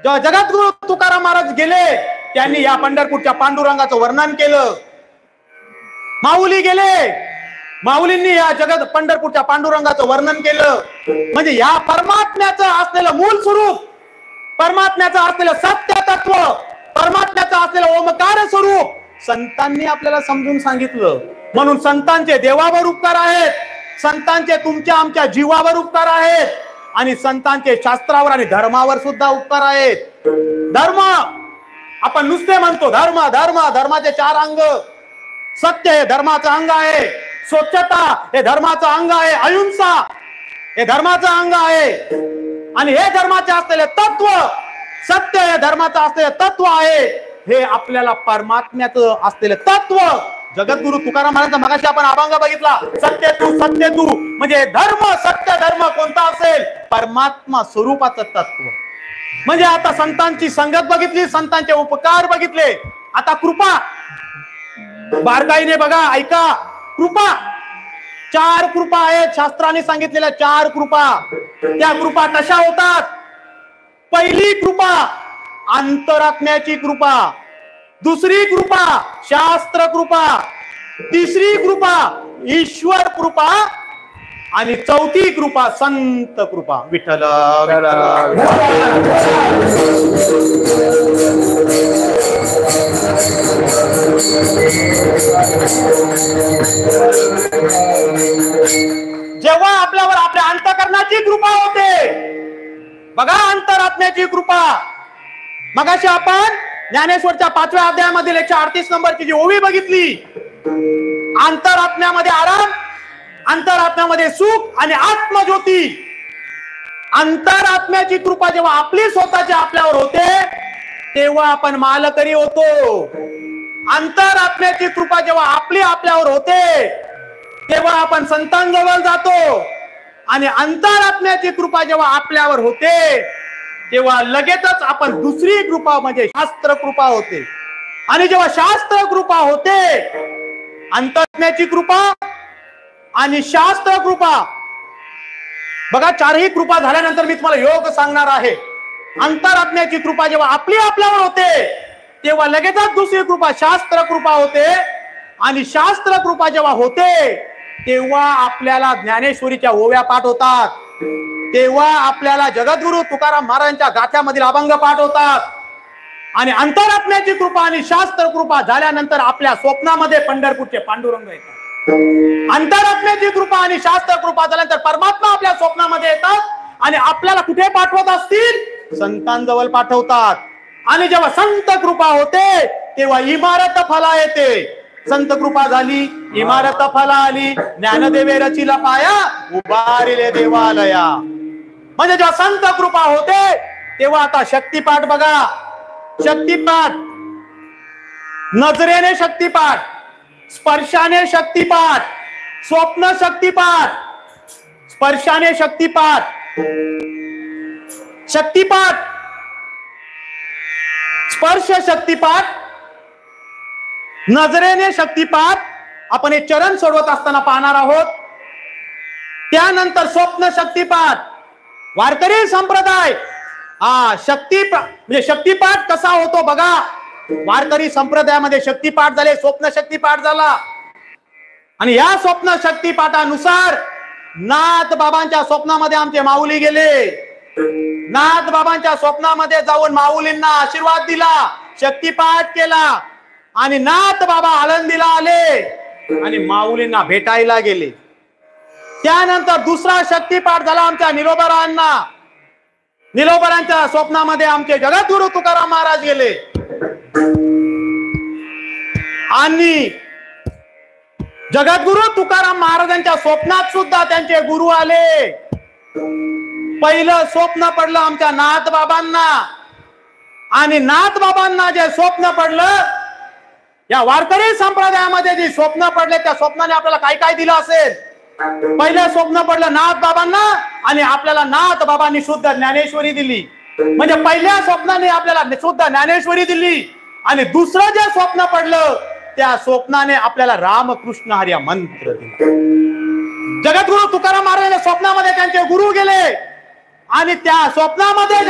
जेव्हा जगद्गुरु तुकाराम महाराज गेले त्यांनी या पंढरपूरच्या पांडुरंगाचं वर्णन केलं. माऊली गेले, माऊलींनी या पंढरपूरच्या पांडुरंगाचं वर्णन केलं. म्हणजे या परमात्म्याचं असलेलं मूळ स्वरूप, परमात्म्याचं असलेलं सत्य तत्व, परमात्म्याचं असलेलं ओमकार स्वरूप संतांनी आपल्याला समजून सांगितलं. म्हणून संतांचे देवावर उपकार आहेत, संतांचे तुमच्या आमच्या जीवावर उपकार आहेत, आणि संतांचे शास्त्रावर आणि धर्मावर सुद्धा उपकार आहेत. धर्म आपण नुसते म्हणतो, धर्म धर्म धर्माचे 4 अंग. सत्य हे धर्माचं अंग आहे, स्वच्छता हे धर्माचं अंग आहे, अहिंसा हे धर्माचं अंग आहे. आणि हे धर्माचे असलेले तत्व, सत्य हे धर्माचं असलेले तत्व आहे, हे आपल्याला परमात्म्याचं असलेले तत्व. जगद्गुरु तुकाराम महाराजांचा मगाशी आपण अभंग बघितला, सत्य तू म्हणजे धर्म, सत्य धर्म कोणता असेल? परमात्मा स्वरूपाचं तत्व. म्हणजे आता संतांची संगत बघितली, संतांचे उपकार बघितले, आता कृपा बारकाईने बघा, ऐका. कृपा 4 कृपा आहेत शास्त्राने सांगितलेल्या, 4 कृपा. त्या कृपा कशा होतात? पहिली कृपा अंतरात्म्याची कृपा, दुसरी कृपा शास्त्र कृपा, तिसरी कृपा ईश्वर कृपा, आणि चौथी कृपा संत कृपा. विठ्ठल जेव्हा आपल्यावर आपल्या अंतःकरणाची कृपा होते, बघा अंतरात्म्याची कृपा. मगाशी आपण ज्ञानेश्वरच्या 5व्या अध्यायामधील 138 नंबरची जी ओवी बघितली, अंतरात्म्यामध्ये आराम, अंतरात्म्यामध्ये सुख आणि आत्मज्योती. अंतरात्म्याची कृपा जेव्हा आपली स्वतःची आपल्यावर होते तेव्हा आपण मालकरी होतो. अंतरात्म्याची कृपा जेव्हा आपली आपल्यावर होते तेव्हा आपण संतांजवळ जातो, आणि अंतरात्म्याची कृपा जेव्हा आपल्यावर होते तेव्हा लगेचच आपण दुसरी कृपा म्हणजे शास्त्र कृपा होते. आणि जेव्हा शास्त्र कृपा होते, अंतरात्म्याची कृपा आणि शास्त्र कृपा, बघा 4ही कृपा झाल्यानंतर मी तुम्हाला योग सांगणार आहे. अंतरात्म्याची कृपा जेव्हा आपली आपल्यावर होते तेव्हा लगेचच दुसरी कृपा शास्त्र कृपा होते, आणि शास्त्र कृपा जेव्हा होते तेव्हा आपल्याला ज्ञानेश्वरीच्या ओव्या पाठ होतात, तेव्हा आपल्याला जगद्गुरु तुकाराम महाराजांच्या गाथ्यामधील अभंग पाठ होतात. आणि अंतरात्म्याची कृपा आणि शास्त्र कृपा झाल्यानंतर आपल्या स्वप्नामध्ये पंढरपूरचे पांडुरंग येतात. अंतरात्म्याची कृपा आणि शास्त्र कृपा झाल्यानंतर परमात्मा आपल्या स्वप्नामध्ये येतात, आणि आपल्याला कुठे पाठवत असतील? संतांजवळ पाठवतात. आणि जेव्हा संत कृपा होते तेव्हा इमारत फला येते. संत कृपा झाली, इमारत फला आली, ज्ञानदेवे रचिला पाया, उभारिले देवालया. म्हणजे जेव्हा संत कृपा होते तेव्हा आता शक्तिपाठ बघा. शक्तिपाठ, नजरेने शक्तिपाठ, स्पर्शाने शक्तिपाठ, स्वप्न शक्तिपाठ, स्पर्शाने शक्तिपाठ, शक्तिपाठ, स्पर्श शक्तिपाठ, नजरेने शक्तिपाठ. आपण हे चरण सोडवत असताना पाहणार आहोत. त्यानंतर स्वप्न शक्तिपाठ. वारकरी संप्रदाय म्हणजे शक्तिपाठ कसा होतो बघा. वारकरी संप्रदायामध्ये शक्तिपाठ झाले, स्वप्न शक्तिपाठ झाला, आणि या स्वप्न शक्तिपाठानुसार नाथ बाबांच्या स्वप्नामध्ये आमचे माऊली गेले. नाथ बाबांच्या स्वप्नामध्ये जाऊन माऊलींना आशीर्वाद दिला, शक्तिपाठ केला, आणि नाथ बाबा आळंदीला आले आणि माऊलींना भेटायला गेले. त्यानंतर दुसरा शक्तिपाठ झाला आमच्या निलोबरांना. निलोबरांच्या स्वप्नामध्ये आमचे जगद्गुरु तुकाराम महाराज गेले, आणि जगद्गुरु तुकाराम महाराजांच्या स्वप्नात सुद्धा त्यांचे गुरु आले. पहिलं स्वप्न पडलं आमच्या नाथ बाबांना, आणि नाथ बाबांना जे स्वप्न पडलं, या वारकरी संप्रदायामध्ये जे स्वप्न पडले त्या स्वप्नाने आपल्याला काय काय दिलं असेल. पहिलं स्वप्न पडलं नाथ बाबांना, आणि आपल्याला नाथ बाबांनी शुद्ध ज्ञानेश्वरी दिली. म्हणजे पहिल्या स्वप्नाने आपल्याला शुद्ध ज्ञानेश्वरी दिली, आणि दुसरं जे स्वप्न पडलं त्या स्वप्नाने आपल्याला रामकृष्ण हरी मंत्र दिला. जगद्गुरु तुकाराम महाराजांच्या स्वप्नामध्ये त्यांचे गुरु गेले, आणि त्या स्वप्नामध्ये